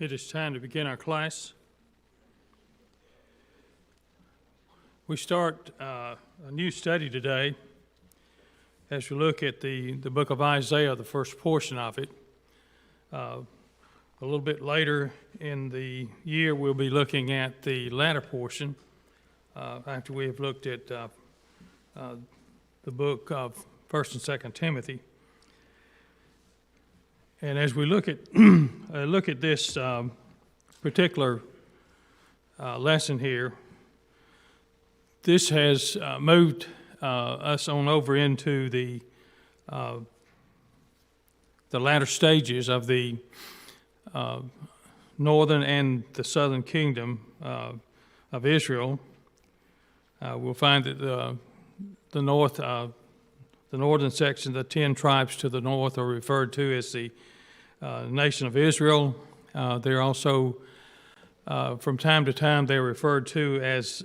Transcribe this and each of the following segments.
It is time to begin our class. We start a new study today as we look at the book of Isaiah, the first portion of it. A little bit later in the year, we'll be looking at the latter portion after we have looked at the book of 1st and 2nd Timothy. And as we look at this particular lesson here, this has moved us on over into the latter stages of the northern and the southern kingdom of Israel. We'll find that the northern section, the 10 tribes to the north, are referred to as the nation of Israel. They're also, from time to time, they're referred to as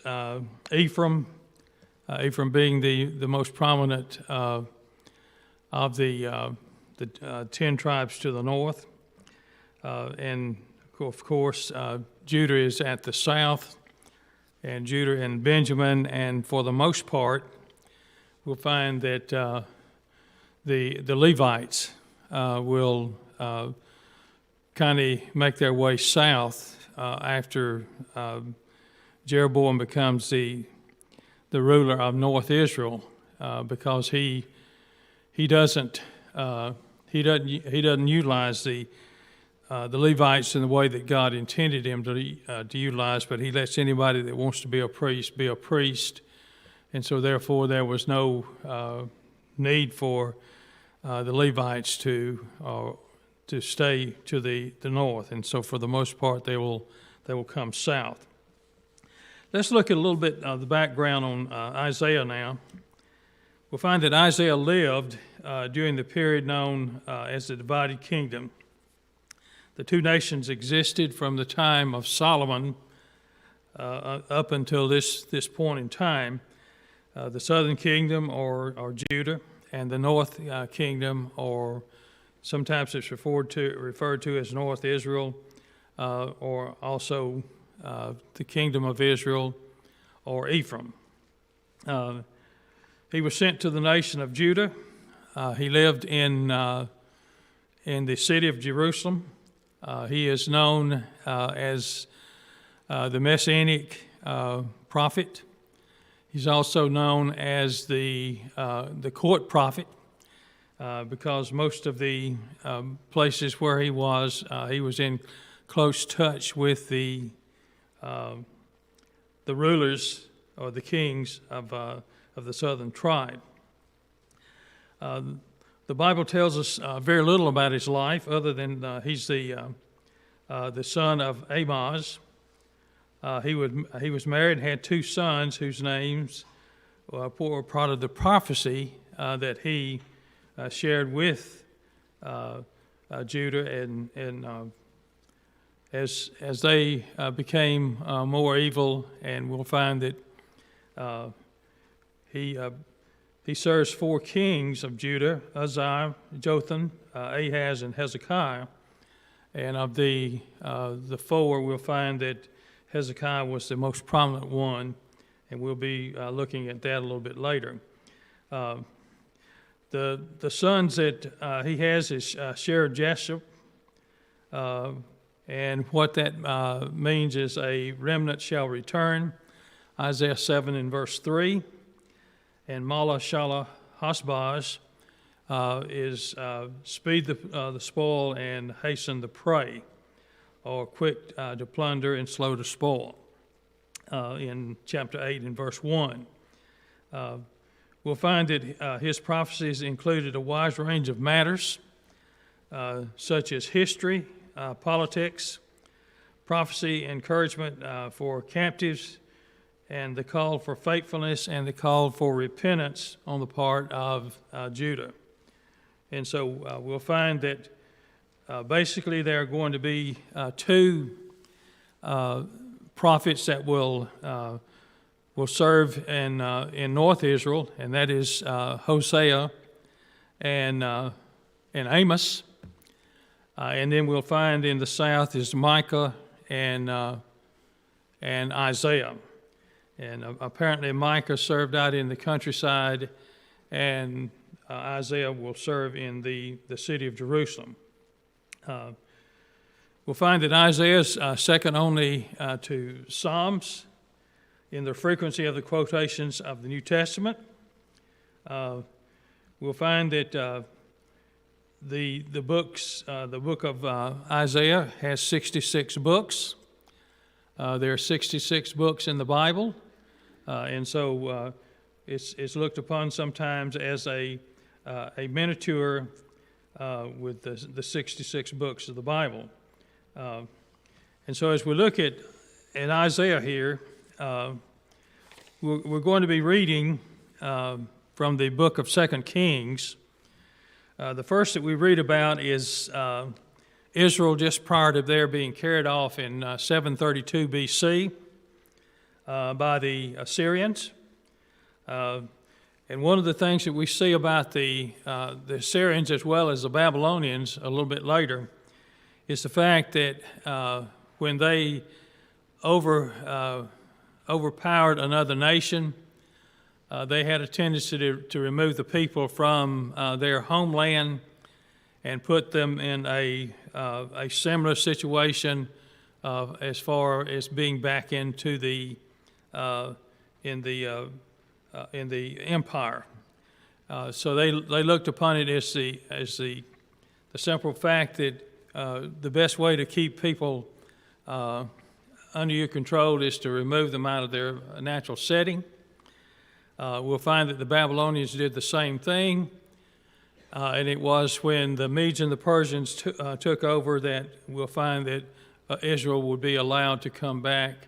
Ephraim, Ephraim being the most prominent of the 10 tribes to the north. And, of course, Judah is at the south, and Judah and Benjamin, and for the most part, we'll find that the Levites will kind of make their way south after Jeroboam becomes the ruler of North Israel, because he doesn't utilize the Levites in the way that God intended him to utilize, but he lets anybody that wants to be a priest be a priest. And so, therefore, there was no need for the Levites to stay to the north. And so, for the most part, they will come south. Let's look at a little bit of the background on Isaiah now. We'll find that Isaiah lived during the period known as the divided kingdom. The two nations existed from the time of Solomon up until this point in time. The southern kingdom, or Judah, and the north kingdom, or sometimes it's referred to as North Israel, or also the kingdom of Israel, or Ephraim. He was sent to the nation of Judah. He lived in the city of Jerusalem. He is known as the Messianic prophet. He's also known as the court prophet, because most of the places where he was in close touch with the rulers or the kings of the southern tribe. The Bible tells us very little about his life, other than he's the son of Amoz. He was married and had two sons whose names were part of the prophecy that he shared with Judah, and as they became more evil, and we'll find that he serves four kings of Judah: Uzziah, Jotham, Ahaz, and Hezekiah. And of the four, we'll find that Hezekiah was the most prominent one, and we'll be looking at that a little bit later. The sons that he has is Shear-Jashub, and what that means is a remnant shall return, Isaiah 7 and verse 3. And Mala-Shala-Hasbaz is speed the spoil and hasten the prey, or quick to plunder and slow to spoil, in chapter 8 and verse 1. We'll find that his prophecies included a wide range of matters, such as history, politics, prophecy, encouragement for captives, and the call for faithfulness and the call for repentance on the part of Judah. And so we'll find that basically there are going to be two prophets that will serve in North Israel, and that is Hosea and Amos. And then we'll find in the south is Micah and Isaiah. And apparently Micah served out in the countryside, and Isaiah will serve in the city of Jerusalem. We'll find that Isaiah is second only to Psalms in the frequency of the quotations of the New Testament. We'll find that the book of Isaiah has 66 books. There are 66 books in the Bible, and so it's looked upon sometimes as a miniature with the 66 books of the Bible. And so as we look at Isaiah here, we're going to be reading from the book of 2 Kings. The first that we read about is Israel just prior to their being carried off in 732 B.C. By the Assyrians. And one of the things that we see about the Assyrians as well as the Babylonians a little bit later is the fact that when they overpowered another nation, they had a tendency to remove the people from their homeland and put them in a similar situation as far as being back into the empire. So they looked upon it as the simple fact that the best way to keep people under your control is to remove them out of their natural setting. We'll find that the Babylonians did the same thing, and it was when the Medes and the Persians took over that we'll find that Israel would be allowed to come back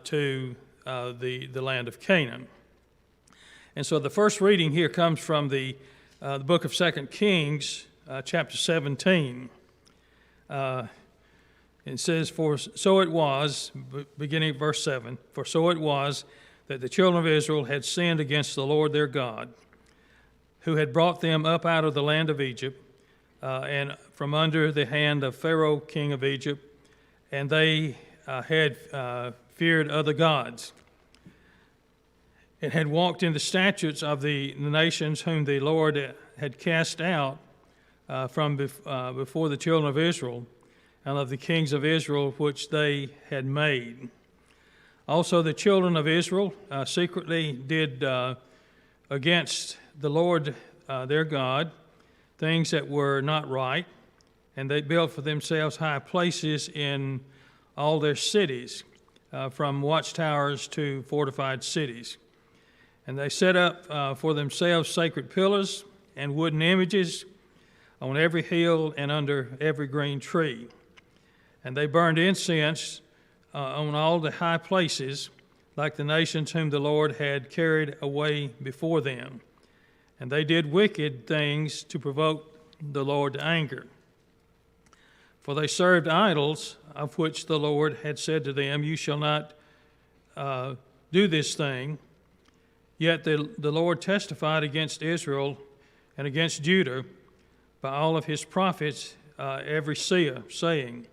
to the land of Canaan. And so the first reading here comes from the book of 2 Kings, chapter 17. It says, "For so it was," beginning at verse 7, "For so it was that the children of Israel had sinned against the Lord their God, who had brought them up out of the land of Egypt, and from under the hand of Pharaoh, king of Egypt, and they had feared other gods, and had walked in the statutes of the nations whom the Lord had cast out from before the children of Israel, and of the kings of Israel which they had made. Also the children of Israel secretly did against the Lord their God things that were not right, and they built for themselves high places in all their cities, from watchtowers to fortified cities. And they set up for themselves sacred pillars and wooden images on every hill and under every green tree. And they burned incense on all the high places, like the nations whom the Lord had carried away before them. And they did wicked things to provoke the Lord to anger. For they served idols, of which the Lord had said to them, You shall not do this thing. Yet the Lord testified against Israel and against Judah by all of his prophets, every seer, saying,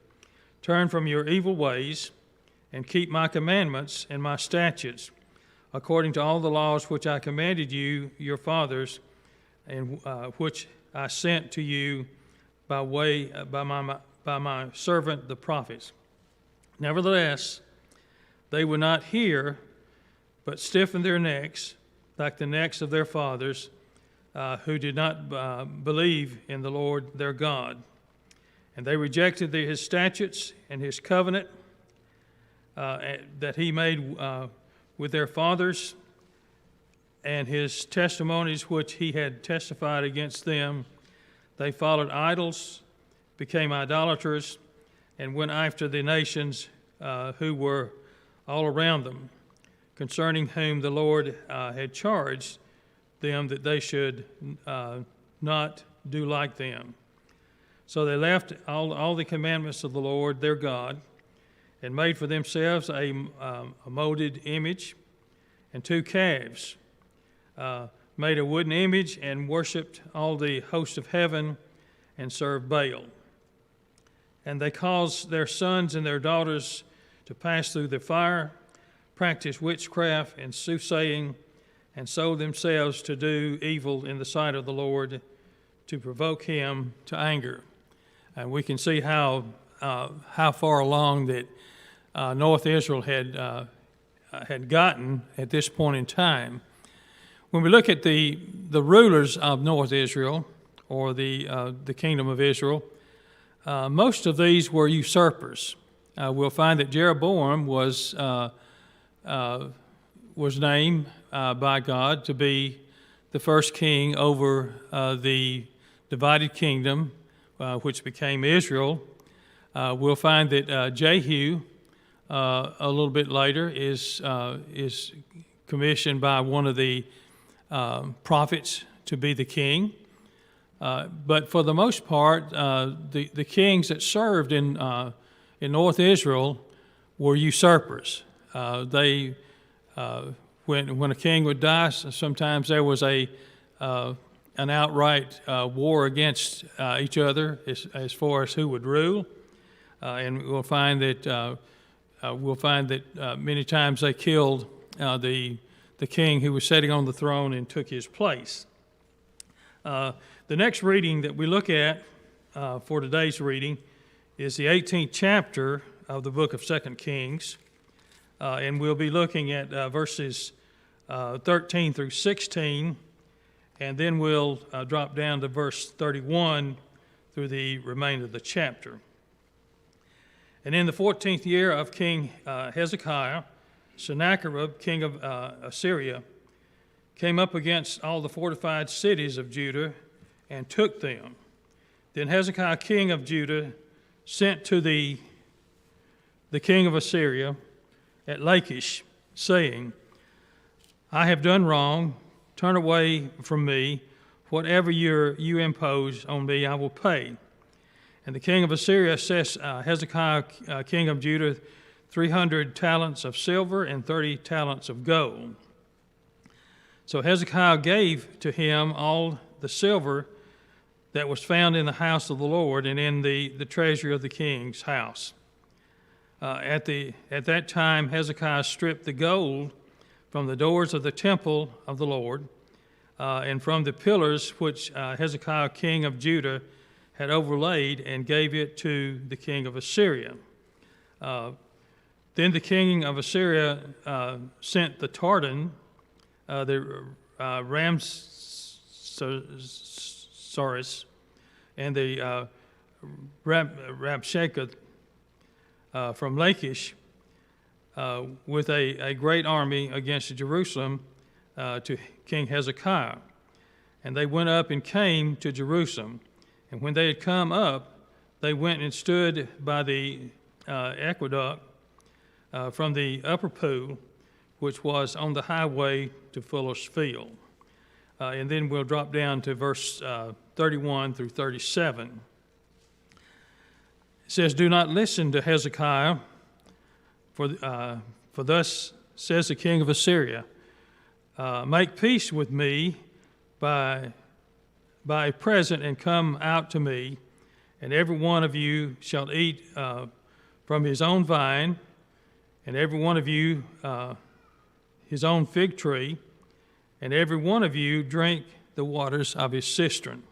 Turn from your evil ways and keep my commandments and my statutes, according to all the laws which I commanded you, your fathers, and which I sent to you by my servant the prophets. Nevertheless, they would not hear, but stiffened their necks, like the necks of their fathers, who did not believe in the Lord their God. And they rejected his statutes and his covenant that he made with their fathers, and his testimonies which he had testified against them. They followed idols, became idolaters, and went after the nations who were all around them, concerning whom the Lord had charged them that they should not do like them. So they left all the commandments of the Lord their God, and made for themselves a molded image and 2 calves, made a wooden image, and worshipped all the host of heaven, and served Baal. and they caused their sons and their daughters to pass through the fire, practice witchcraft and soothsaying, and sold themselves to do evil in the sight of the Lord, to provoke him to anger. And we can see how far along that North Israel had gotten at this point in time. When we look at the rulers of North Israel, or the kingdom of Israel, most of these were usurpers. We'll find that Jeroboam was named by God to be the first king over the divided kingdom, which became Israel. We'll find that Jehu, a little bit later, is commissioned by one of the prophets to be the king. But for the most part, the kings that served in North Israel were usurpers. When a king would die, sometimes there was an outright war against each other as far as who would rule, and we'll find that many times they killed the king who was sitting on the throne and took his place. The next reading that we look at for today's reading is the 18th chapter of the book of 2 Kings, and we'll be looking at verses 13 through 16, and then we'll drop down to verse 31 through the remainder of the chapter. And in the 14th year of King Hezekiah, Sennacherib, king of Assyria, came up against all the fortified cities of Judah and took them. Then Hezekiah, king of Judah, sent to the king of Assyria at Lachish, saying, I have done wrong. Turn away from me. Whatever you impose on me, I will pay. And the king of Assyria assessed Hezekiah, king of Judah, 300 talents of silver and 30 talents of gold. So Hezekiah gave to him all the silver that was found in the house of the Lord and in the treasury of the king's house. At that time, Hezekiah stripped the gold from the doors of the temple of the Lord and from the pillars which Hezekiah, king of Judah, had overlaid, and gave it to the king of Assyria. Then the king of Assyria sent the Tartan, the Ramsaris, and the Rabshakeh from Lachish with a great army against Jerusalem to King Hezekiah. And they went up and came to Jerusalem. And when they had come up, they went and stood by the aqueduct from the upper pool, which was on the highway to Fuller's Field. And then we'll drop down to verse 31 through 37. It says, Do not listen to Hezekiah, for thus says the king of Assyria, make peace with me by a present and come out to me, and every one of you shall eat from his own vine, and every one of you his own fig tree, and every one of you drink the waters of his cistern,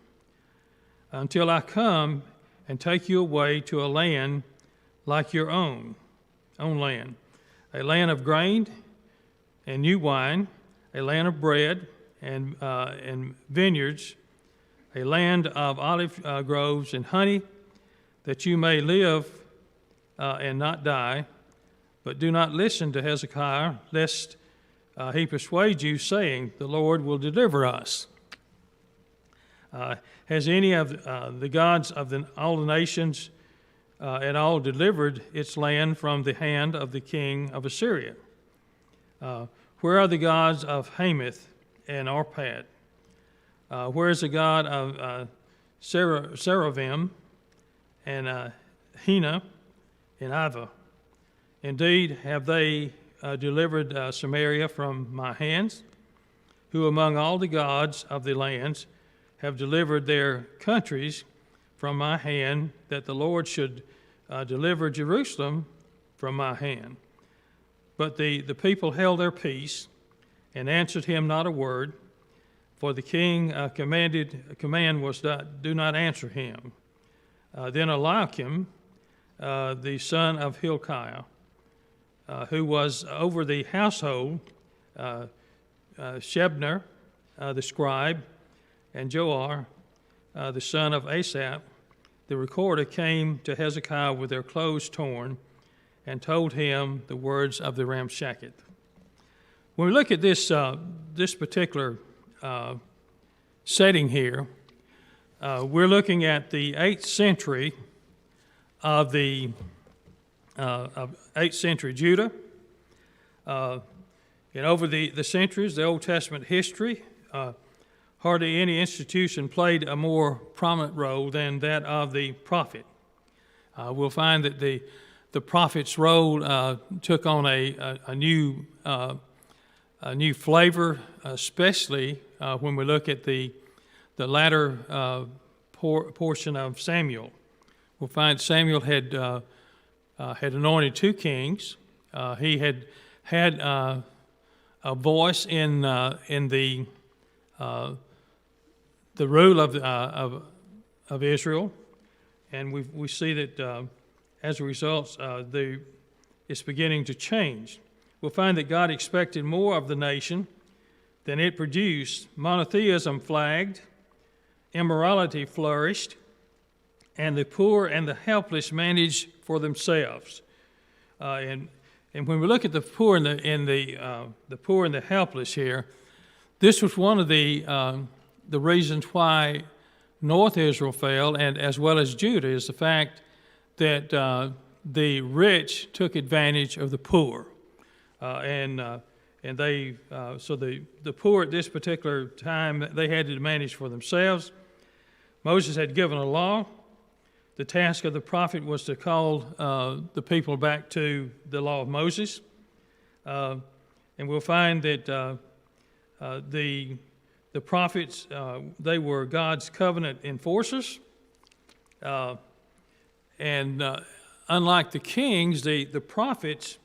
until I come and take you away to a land like your own land, a land of grain and new wine, a land of bread and vineyards, a land of olive groves and honey, that you may live and not die. But do not listen to Hezekiah, lest he persuade you, saying, The Lord will deliver us. Has any of the gods of all the nations at all delivered its land from the hand of the king of Assyria? Where are the gods of Hamath and Arpad? Where is the god of Seraphim and Hena and Ava? Indeed, have they delivered Samaria from my hands? Who among all the gods of the lands have delivered their countries from my hand, that the Lord should deliver Jerusalem from my hand. But the people held their peace and answered him not a word, for the king command was that, do not answer him. Then Eliakim, the son of Hilkiah, who was over the household, Shebner, the scribe, and Joar, the son of Asaph, the recorder, came to Hezekiah with their clothes torn and told him the words of the Ramshacketh. When we look at this particular setting here, we're looking at the 8th century of 8th century Judah. And over the centuries, the Old Testament history, hardly any institution played a more prominent role than that of the prophet. We'll find that the prophet's role took on a new flavor, especially when we look at the latter portion of Samuel. We'll find Samuel had anointed 2 kings. He had a voice in the rule of Israel, and we see that as a result, it's beginning to change. We'll find that God expected more of the nation than it produced. Monotheism flagged, immorality flourished, and the poor and the helpless managed for themselves. And when we look at the poor and the poor and the helpless here, this was one of the reasons why North Israel fell, and as well as Judah, is the fact that the rich took advantage of the poor, and they so the poor at this particular time, they had to manage for themselves. Moses had given a law. The task of the prophet was to call the people back to the law of Moses, and we'll find that the prophets, they were God's covenant enforcers. And unlike the kings, the prophets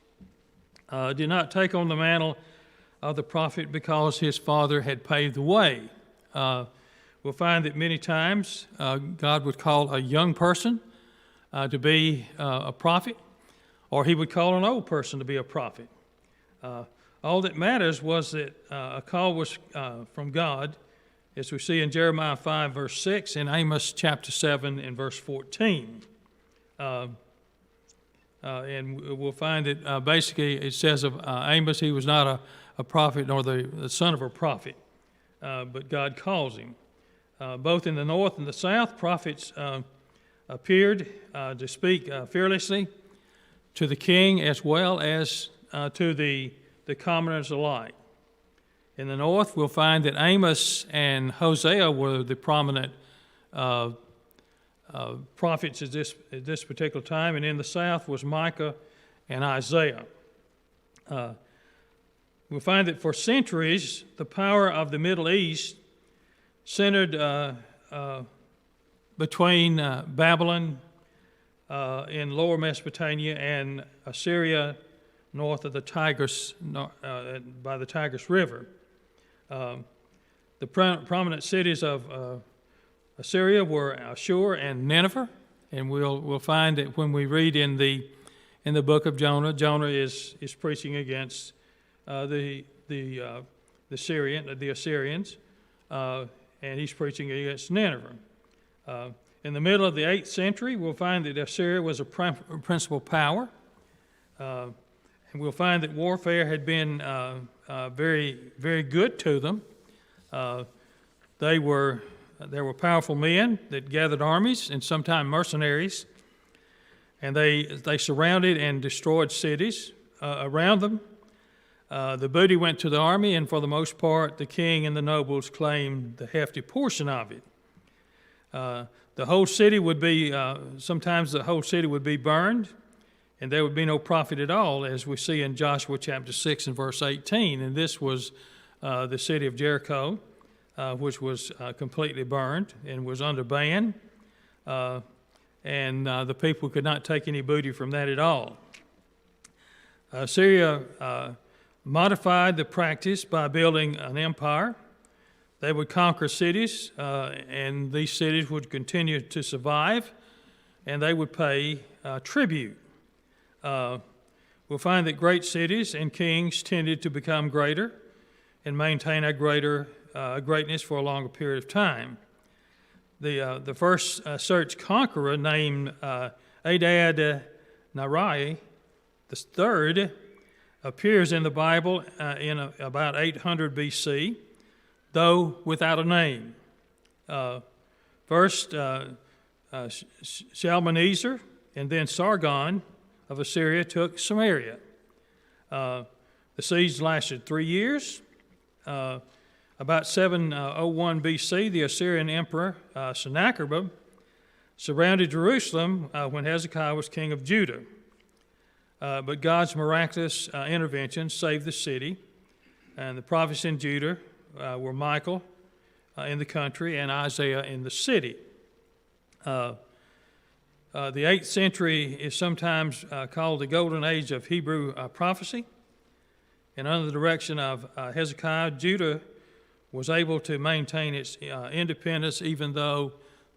did not take on the mantle of the prophet because his father had paved the way. We'll find that many times God would call a young person to be a prophet, or he would call an old person to be a prophet. All that matters was that a call was from God, as we see in Jeremiah 5, verse 6, and Amos chapter 7 and verse 14. And we'll find that basically it says of Amos, he was not a prophet nor the son of a prophet, but God calls him. Both in the north and the south, prophets appeared to speak fearlessly to the king as well as to the commoners alike. In the north, we'll find that Amos and Hosea were the prominent prophets at this particular time, and in the south was Micah and Isaiah. We'll find that for centuries, the power of the Middle East centered between Babylon in lower Mesopotamia and Assyria north of the Tigris, by the Tigris River. The prominent cities of Assyria were Ashur and Nineveh, and we'll find that when we read in the book of Jonah, Jonah is preaching against the Assyrians, and he's preaching against Nineveh. In the middle of the 8th century, we'll find that Assyria was a principal power, and we'll find that warfare had been very, very good to them. There were powerful men that gathered armies and sometimes mercenaries, and they surrounded and destroyed cities around them. The booty went to the army, and for the most part, the king and the nobles claimed the hefty portion of it. The whole city would be, sometimes the whole city would be burned, and there would be no profit at all, as we see in Joshua chapter 6 and verse 18. And this was the city of Jericho, which was completely burned and was under ban. and the people could not take any booty from that at all. Assyria modified the practice by building an empire. They would conquer cities, and these cities would continue to survive, and they would pay tribute. We'll find that great cities and kings tended to become greater and maintain a greater greatness for a longer period of time. The first such conqueror, named Adad Nirari III, appears in the Bible in about 800 BC, though without a name. First, Shalmaneser and then Sargon of Assyria took Samaria. The siege lasted 3 years. About 701 BC, the Assyrian emperor Sennacherib surrounded Jerusalem when Hezekiah was king of Judah. But God's miraculous intervention saved the city, and the prophets in Judah were Michael in the country and Isaiah in the city. The 8th century is sometimes called the golden age of Hebrew prophecy, and under the direction of Hezekiah, Judah was able to maintain its independence even though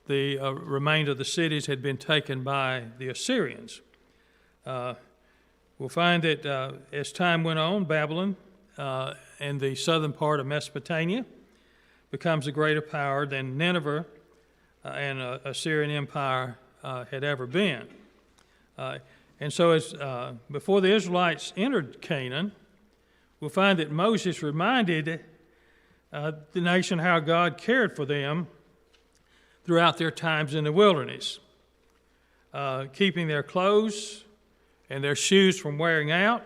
the remainder of the cities had been taken by the Assyrians. We'll find that as time went on, Babylon and the southern part of Mesopotamia becomes a greater power than Nineveh and Assyrian Empire had ever been. And so as before the Israelites entered Canaan, we'll find that Moses reminded the nation how God cared for them throughout their times in the wilderness, keeping their clothes and their shoes from wearing out.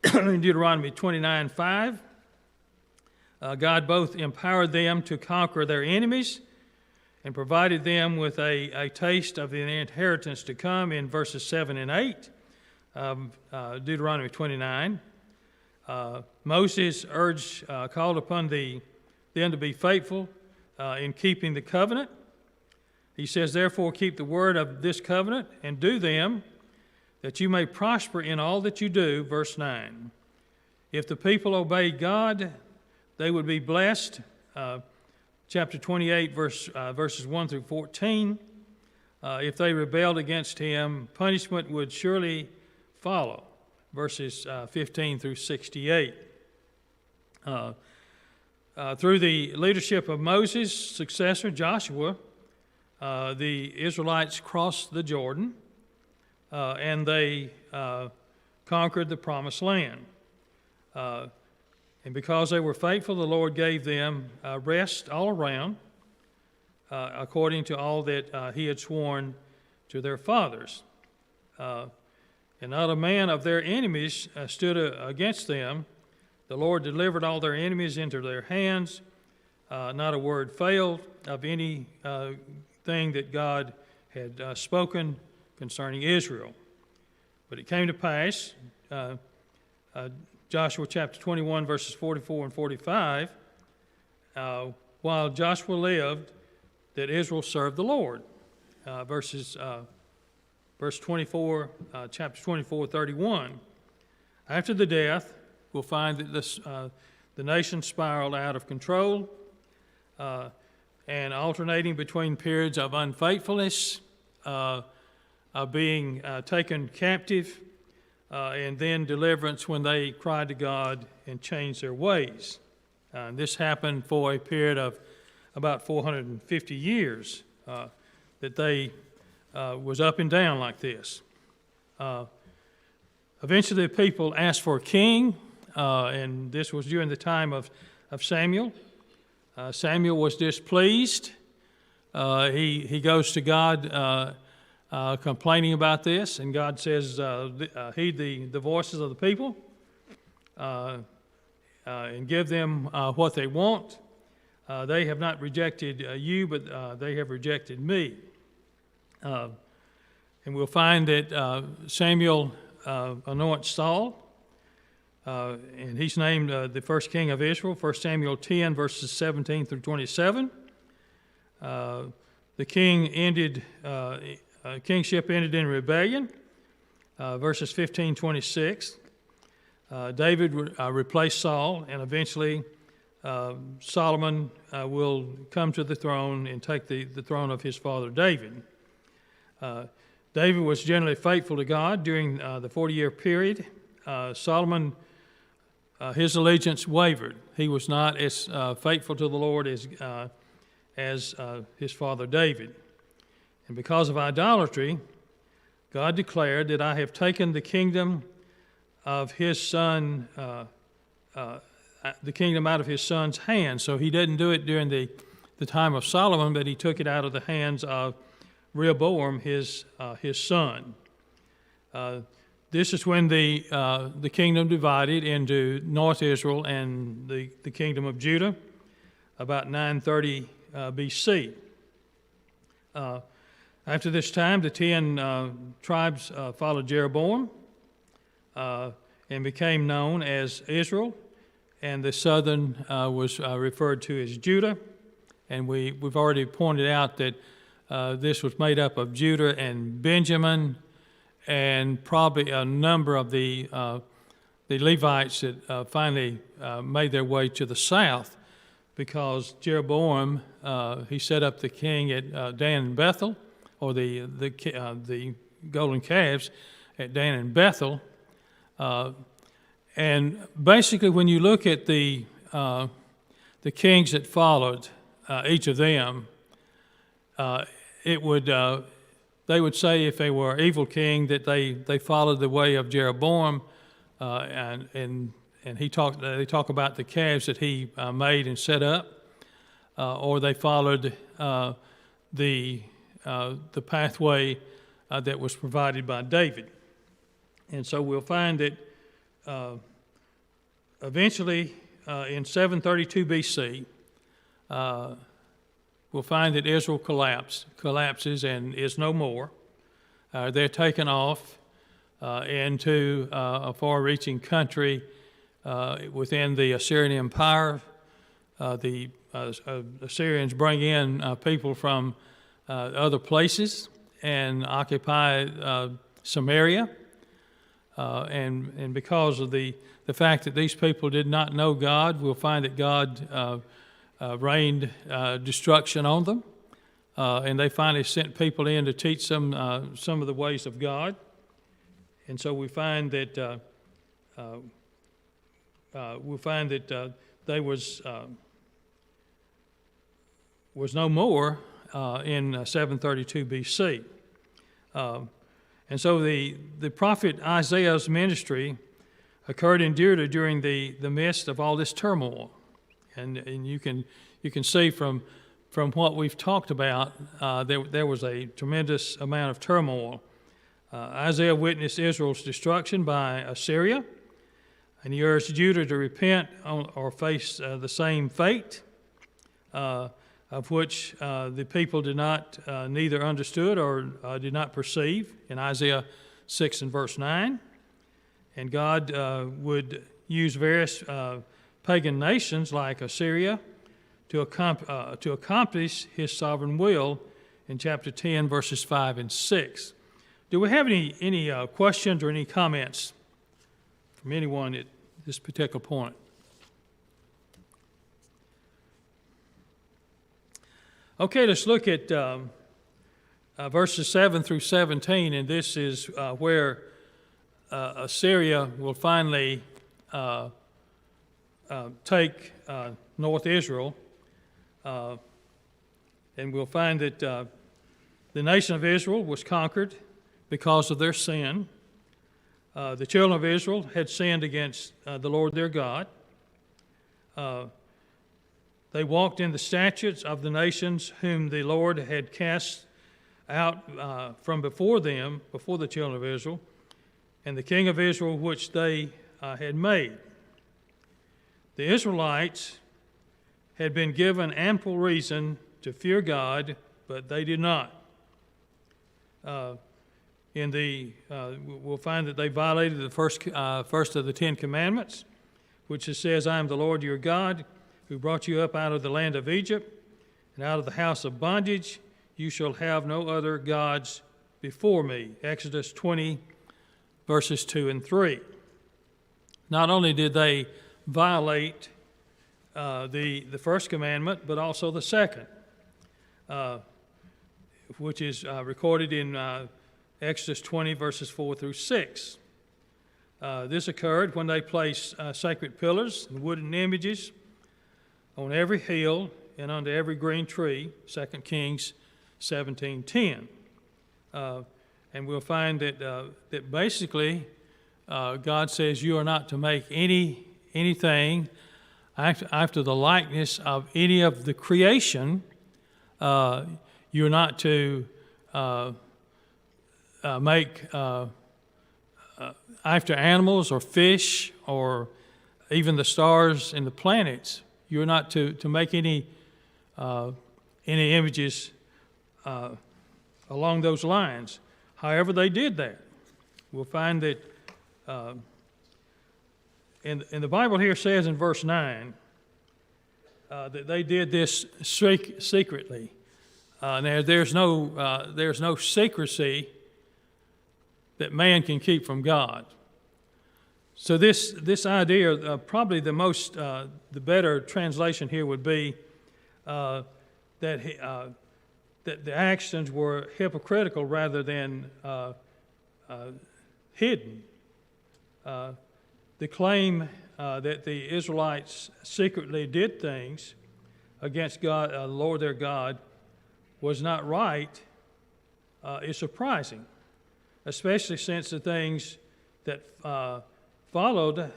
In Deuteronomy 29:5, God both empowered them to conquer their enemies and provided them with a taste of the inheritance to come in verses 7 and 8 of Deuteronomy 29. Moses called upon them to be faithful in keeping the covenant. He says, "Therefore keep the word of this covenant and do them, that you may prosper in all that you do," verse 9. If the people obeyed God, they would be blessed. Chapter 28, verses 1 through 14. If they rebelled against him, punishment would surely follow, verses 15 through 68. Through the leadership of Moses' successor, Joshua, the Israelites crossed the Jordan, and they conquered the promised land. And because they were faithful, the Lord gave them rest all around, according to all that he had sworn to their fathers. And not a man of their enemies stood against them. The Lord delivered all their enemies into their hands. Not a word failed of any thing that God had spoken concerning Israel. But it came to pass, Joshua chapter 21, verses 44 and 45, while Joshua lived, that Israel served the Lord. Verse 24, chapter 24, 31. After the death, we'll find that the nation spiraled out of control, and alternating between periods of unfaithfulness, of being taken captive, and then deliverance when they cried to God and changed their ways. This happened for a period of about 450 years, that they was up and down like this. Eventually the people asked for a king, and this was during the time of Samuel. Samuel was displeased. He goes to God complaining about this, and God says, heed the voices of the people and give them what they want. They have not rejected you, but they have rejected me. And we'll find that Samuel anoints Saul, and he's named the first king of Israel, 1 Samuel 10, verses 17 through 27. The king ended kingship ended in rebellion, verses 15-26. David replaced Saul, and eventually Solomon will come to the throne and take the throne of his father David. David was generally faithful to God during the 40-year period. Solomon, his allegiance wavered. He was not as faithful to the Lord as his father David. And because of idolatry, God declared that I have taken the kingdom of his son, the kingdom out of his son's hands. So he didn't do it during the time of Solomon, but he took it out of the hands of Rehoboam, his son. This is when the kingdom divided into North Israel and the kingdom of Judah, about 930 BC. After this time, the 10 tribes followed Jeroboam and became known as Israel, and the southern was referred to as Judah. And we've already pointed out that this was made up of Judah and Benjamin, and probably a number of the Levites that finally made their way to the south, because Jeroboam he set up the king at Dan and Bethel, or the golden calves at Dan and Bethel, and basically when you look at the kings that followed each of them, they would say if they were evil king that they followed the way of Jeroboam, and they talk about the calves that he made and set up, or they followed the pathway that was provided by David. And so we'll find that eventually in 732 BC, we'll find that Israel collapses and is no more. They're taken off into a far-reaching country within the Assyrian Empire. The Assyrians bring in people from other places and occupy Samaria. And because of the fact that these people did not know God, we'll find that God rained destruction on them, and they finally sent people in to teach them some of the ways of God. And so we find that they was no more in 732 BC. And so the prophet Isaiah's ministry occurred in Judah during the midst of all this turmoil. And you can see from what we've talked about, there was a tremendous amount of turmoil. Isaiah witnessed Israel's destruction by Assyria, and he urged Judah to repent or face the same fate, of which the people did not neither understood or did not perceive in Isaiah 6 and verse 9. And God would use various pagan nations like Assyria to accomplish his sovereign will in chapter 10, verses 5 and 6. Do we have any questions or any comments from anyone at this particular point? Okay, let's look at verses 7 through 17, and this is where Assyria will finally take North Israel, and we'll find that the nation of Israel was conquered because of their sin. The children of Israel had sinned against the Lord their God. They walked in the statutes of the nations whom the Lord had cast out from before them, before the children of Israel, and the king of Israel which they had made. The Israelites had been given ample reason to fear God, but they did not. We'll find that they violated the first of the 10 Commandments, which it says, I am the Lord your God, who brought you up out of the land of Egypt, and out of the house of bondage. You shall have no other gods before me. Exodus 20, verses 2 and 3. Not only did they violate the first commandment, but also the second, which is recorded in Exodus 20, verses 4 through 6. This occurred when they placed sacred pillars and wooden images on every hill and under every green tree, 2 Kings 17:10. And we'll find that basically God says you are not to make anything after the likeness of any of the creation. You're not to make after animals or fish or even the stars and the planets. You're not to make any images along those lines. However, they did that. We'll find that and the Bible here says in verse 9 that they did this secretly. Now, there's no secrecy that man can keep from God. So this idea, probably the better translation here would be that the actions were hypocritical rather than hidden. The claim that the Israelites secretly did things against God, the Lord their God, was not right is surprising, especially since the things that followed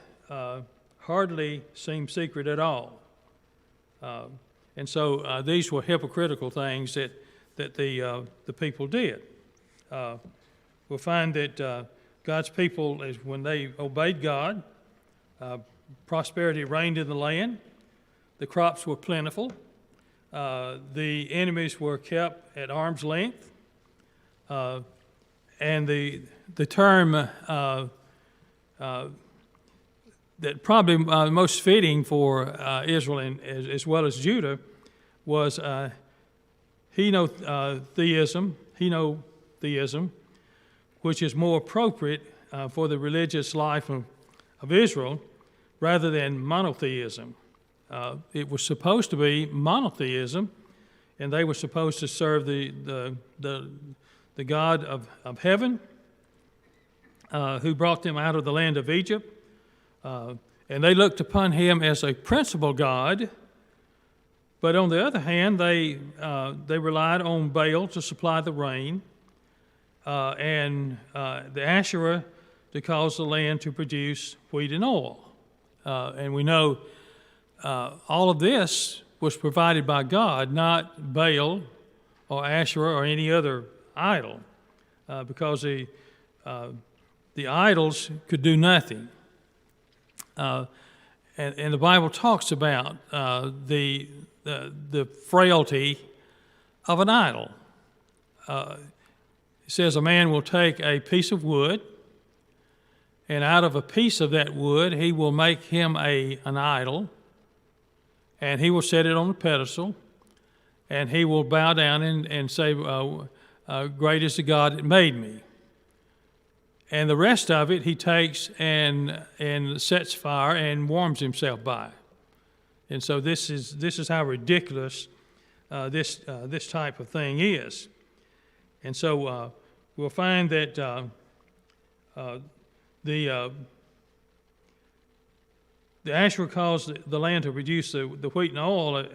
hardly seemed secret at all. And so these were hypocritical things that the people did. We'll find that God's people, when they obeyed God, prosperity reigned in the land, the crops were plentiful, the enemies were kept at arm's length, and the term that probably most fitting for Israel and as well as Judah was henotheism, which is more appropriate for the religious life of Israel rather than monotheism. It was supposed to be monotheism, and they were supposed to serve the God of heaven who brought them out of the land of Egypt. And they looked upon him as a principal God. But on the other hand, they relied on Baal to supply the rain, and the Asherah to cause the land to produce wheat and oil. And we know all of this was provided by God, not Baal or Asherah or any other idol, because the idols could do nothing. And the Bible talks about the frailty of an idol. It says a man will take a piece of wood, and out of a piece of that wood he will make him an idol, and he will set it on a pedestal, and he will bow down and say, great is the God that made me. And the rest of it he takes and sets fire and warms himself by. And so this is how ridiculous this type of thing is. And so we'll find that the Asherah caused the land to produce the wheat and oil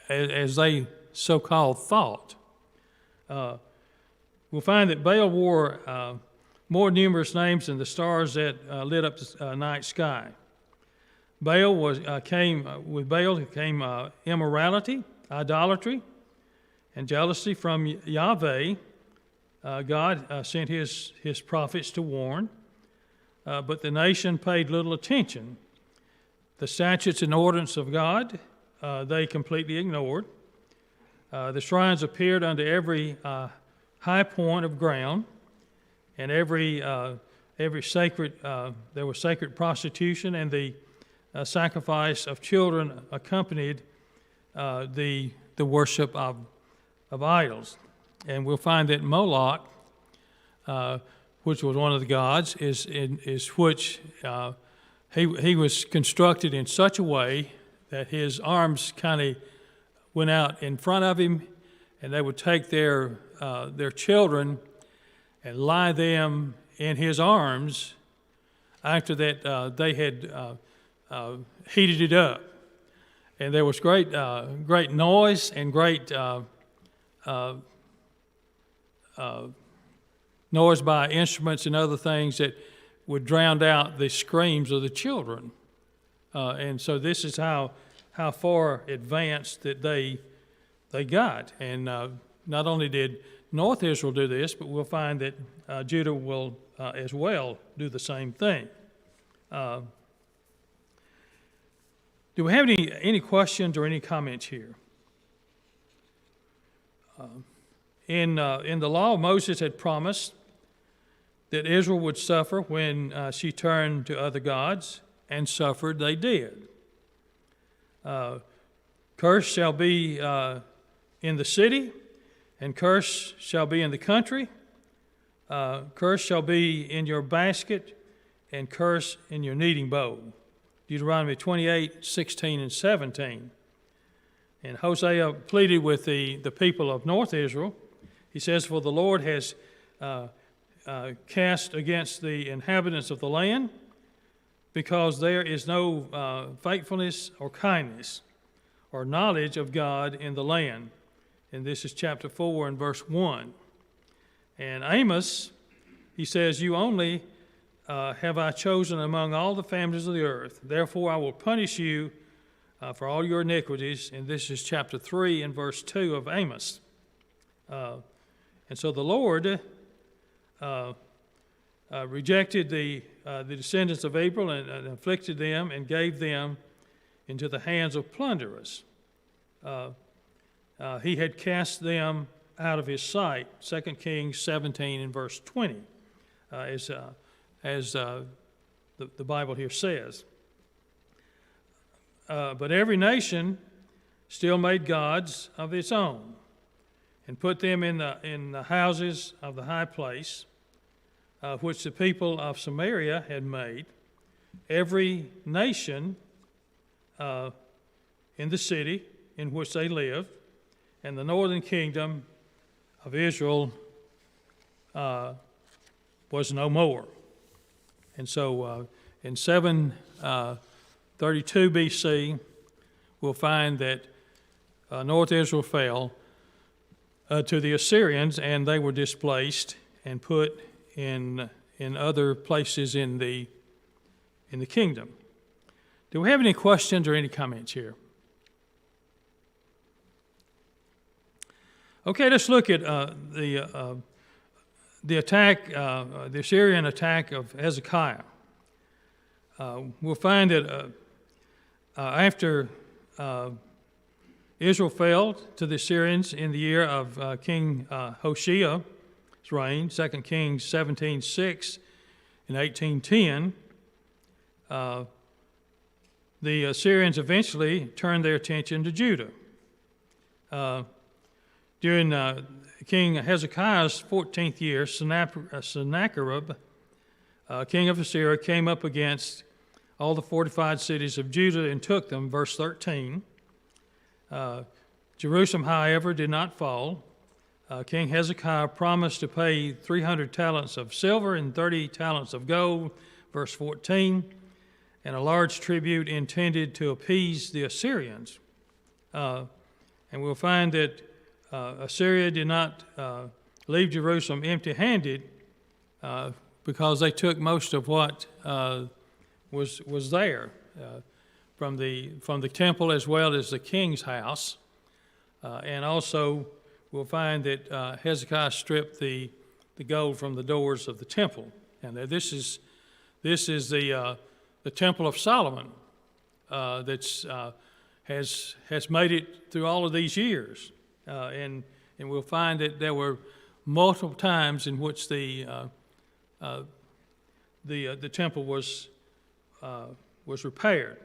as they so-called thought. We'll find that Baal wore more numerous names than the stars that lit up the night sky. With Baal came immorality, idolatry, and jealousy from Yahweh. God sent his prophets to warn, but the nation paid little attention. The statutes and ordinances of God they completely ignored. The shrines appeared under every high point of ground, and every sacred there was sacred prostitution, and the sacrifice of children accompanied the worship of idols. And we'll find that Moloch which was one of the gods, is which he was constructed in such a way that his arms kind of went out in front of him, and they would take their children and lie them in his arms after that they had heated it up. And there was great noise and great noise by instruments and other things that would drown out the screams of the children. And so this is how far advanced that they got. And not only did North Israel do this, but we'll find that Judah will as well do the same thing. Do we have any questions or any comments here? In the law, Moses had promised that Israel would suffer when she turned to other gods, and suffered they did. Curse shall be in the city, and curse shall be in the country. Curse shall be in your basket, and curse in your kneading bowl. Deuteronomy 28, 16, and 17. And Hosea pleaded with the people of North Israel. He says, "For the Lord has cast against the inhabitants of the land, because there is no faithfulness or kindness or knowledge of God in the land." And this is chapter 4 and verse 1. And Amos, he says, "You only have I chosen among all the families of the earth. Therefore I will punish you for all your iniquities." And this is chapter 3 and verse 2 of Amos. And so the Lord rejected the descendants of Abel and afflicted them and gave them into the hands of plunderers. He had cast them out of his sight, 2 Kings 17 and verse 20, as the Bible here says. But every nation still made gods of its own and put them in the houses of the high place, which the people of Samaria had made. Every nation in the city in which they lived, and the northern kingdom of Israel was no more. And so in 732 BC, we'll find that North Israel fell to the Assyrians, and they were displaced and put in other places in the kingdom. Do we have any questions or any comments here? Okay, let's look at the attack, the Assyrian attack of Hezekiah. We'll find that after Israel fell to the Assyrians in the year of King Hoshea's reign, 2 Kings 17:6 and 18:10, the Assyrians eventually turned their attention to Judah. During King Hezekiah's 14th year, Sennacherib, king of Assyria, came up against all the fortified cities of Judah and took them, verse 13. Jerusalem, however, did not fall. King Hezekiah promised to pay 300 talents of silver and 30 talents of gold, verse 14, and a large tribute intended to appease the Assyrians. And we'll find that Assyria did not leave Jerusalem empty-handed because they took most of what was there from the temple as well as the king's house. And also we'll find that Hezekiah stripped the gold from the doors of the temple. And this is the temple of Solomon that's has made it through all of these years. And we'll find that there were multiple times in which the temple was repaired.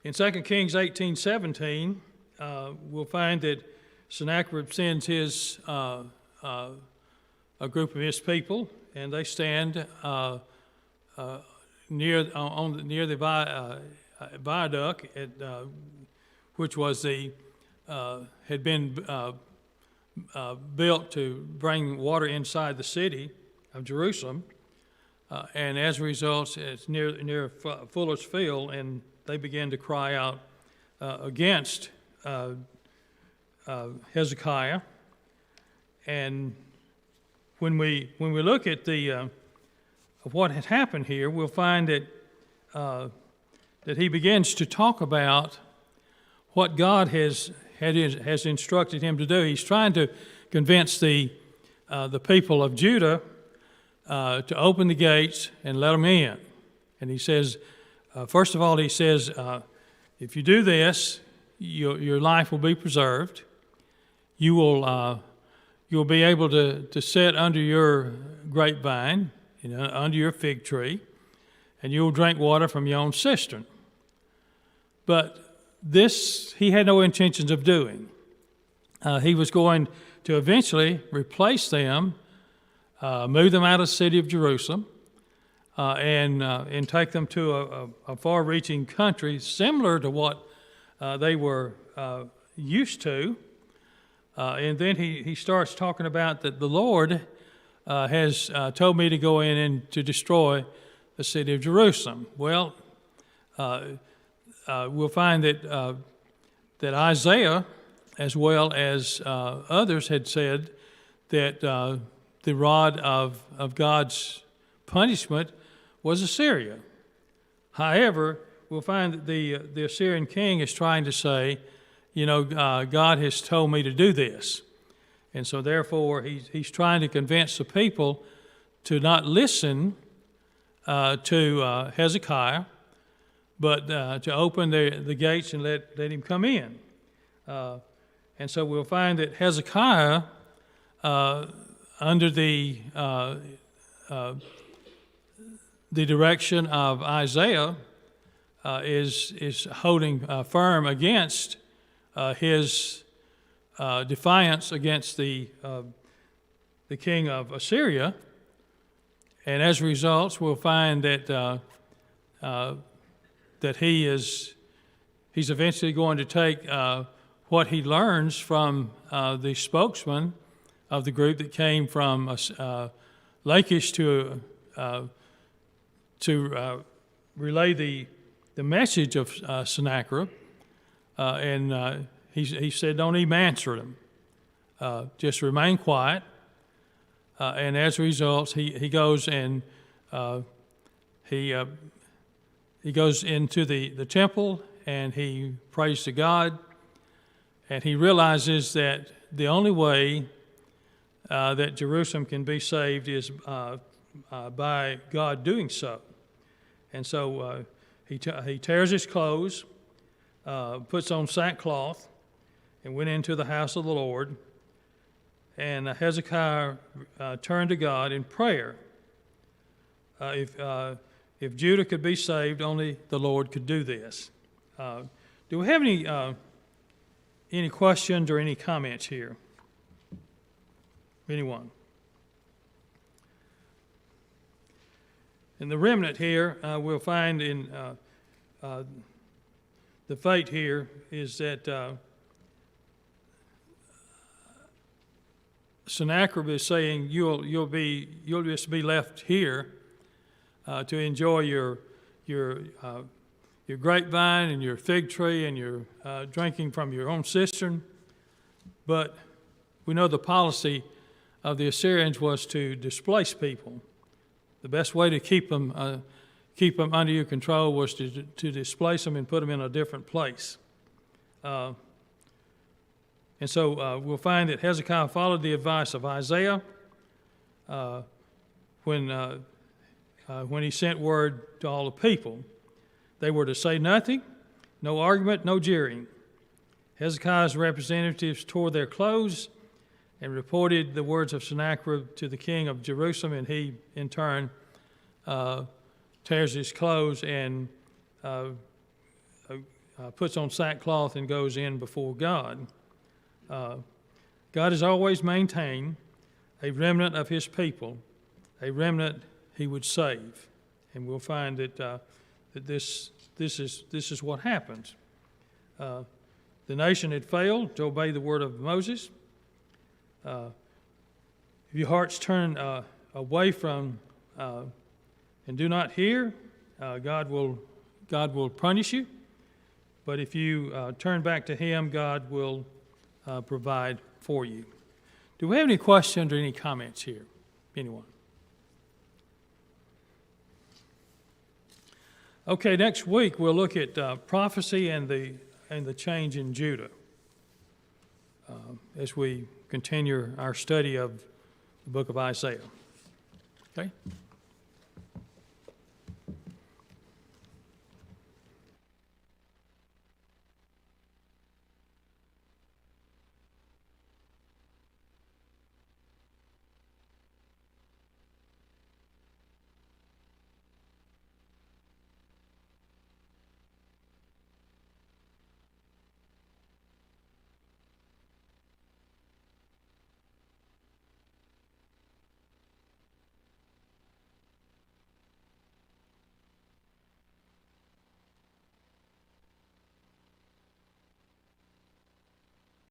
In 2 Kings 18:17, we'll find that Sennacherib sends his a group of his people, and they stand near the viaduct, which was had been built to bring water inside the city of Jerusalem, and as a result, it's near Fuller's Field, and they began to cry out against Hezekiah. And when we look at what had happened here, we'll find that he begins to talk about what God has instructed him to do. He's trying to convince the people of Judah to open the gates and let them in. And he says, first of all, he says, if you do this, your life will be preserved. You'll be able to sit under your grapevine, under your fig tree, and you'll drink water from your own cistern. But this he had no intentions of doing. He was going to eventually replace them, move them out of the city of Jerusalem, and take them to a far-reaching country similar to what they were used to. And then he starts talking about that the Lord has told me to go in and to destroy the city of Jerusalem. Well, we'll find that Isaiah, as well as others, had said that the rod of God's punishment was Assyria. However, we'll find that the Assyrian king is trying to say, God has told me to do this. And so therefore, he's trying to convince the people to not listen to Hezekiah, but to open the gates and let him come in. And so we'll find that Hezekiah, under the direction of Isaiah, is holding firm against his defiance against the king of Assyria, and as a result, we'll find that he's eventually going to take what he learns from the spokesman of the group that came from Lachish to relay the message of Sennacherib, and he said, "Don't even answer them. Just remain quiet." And as a result, he goes and he goes into the temple and he prays to God, and he realizes that the only way that Jerusalem can be saved is by God doing so. And so he tears his clothes, puts on sackcloth, and went into the house of the Lord. And Hezekiah turned to God in prayer. If Judah could be saved, only the Lord could do this. Do we have any questions or any comments here? Anyone? In the remnant here, we'll find in the fate here is that Sennacherib is saying you'll just be left here to enjoy your grapevine and your fig tree and your drinking from your own cistern. But we know the policy of the Assyrians was to displace people. The best way to keep them under your control was to displace them and put them in a different place. And so we'll find that Hezekiah followed the advice of Isaiah when he sent word to all the people. They were to say nothing, no argument, no jeering. Hezekiah's representatives tore their clothes and reported the words of Sennacherib to the king of Jerusalem, and he, in turn, tears his clothes and puts on sackcloth and goes in before God. God has always maintained a remnant of his people, a remnant he would save. And we'll find that, that this is what happens. The nation had failed to obey the word of Moses. If your hearts turn away from and do not hear, God will punish you. But if you turn back to him, God will provide for you. Do we have any questions or any comments here? Anyone? Okay, next week we'll look at prophecy and the change in Judah as we continue our study of the book of Isaiah. Okay?